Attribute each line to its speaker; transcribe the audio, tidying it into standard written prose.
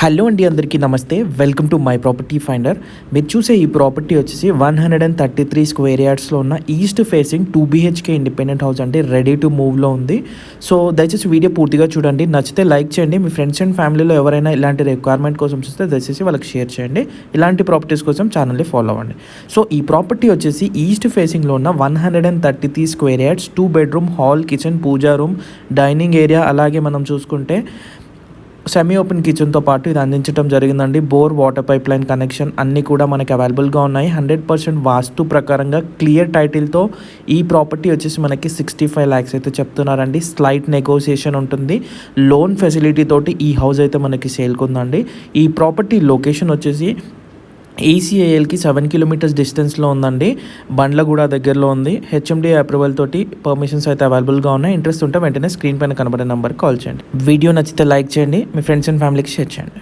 Speaker 1: Hello అండి, అందరికీ నమస్తే. Welcome to my property finder. మీరు చూసే ఈ ప్రాపర్టీ వచ్చేసి 133 స్క్వేర్ యార్డ్స్లో ఉన్న east facing 2 BHK independent house అంటే రెడీ టు మూవ్లో ఉంది. సో దయచేసి వీడియో పూర్తిగా చూడండి. నచ్చితే లైక్ చేయండి. మీ ఫ్రెండ్స్ అండ్ ఫ్యామిలీలో ఎవరైనా ఇలాంటి రిక్వైర్మెంట్ కోసం చూస్తే దయచేసి వాళ్ళకి షేర్ చేయండి. ఇలాంటి ప్రాపర్టీస్ కోసం ఛానల్ని ఫాలో అవ్వండి. సో ఈ ప్రాపర్టీ వచ్చేసి ఈస్ట్ ఫేసింగ్లో ఉన్న 133 square yards, 2 bedroom, hall, kitchen, puja room, dining area, అలాగే మనం చూసుకుంటే సెమీ ఓపెన్ కిచెన్తో పాటు ఇది అందించడం జరిగిందండి. Bore, water pipe line connection అన్నీ కూడా మనకి అవైలబుల్గా ఉన్నాయి. 100% వాస్తు ప్రకారంగా క్లియర్ టైటిల్తో ఈ ప్రాపర్టీ వచ్చేసి మనకి 65 lakhs అయితే చెప్తున్నారండి. స్లైట్ నెగోసియేషన్ ఉంటుంది. లోన్ ఫెసిలిటీ తోటి ఈ హౌస్ అయితే మనకి సేల్కుందండి. ఈ ప్రాపర్టీ లొకేషన్ వచ్చేసి ACILకి 7 kilometers డిస్టెన్స్లో ఉందండి. బండ్లగూడ దగ్గరలో ఉంది. HMDA అప్రూవల్ తోటి పర్మిషన్స్ అయితే అవైలబుల్గా ఉన్నాయి. ఇంట్రెస్ట్ ఉంటే వెంటనే స్క్రీన్ పైన కనబడే నెంబర్కి కాల్ చేయండి. వీడియో నచ్చితే లైక్ చేయండి. మీ ఫ్రెండ్స్ అండ్ ఫ్యామిలీకి షేర్ చేయండి.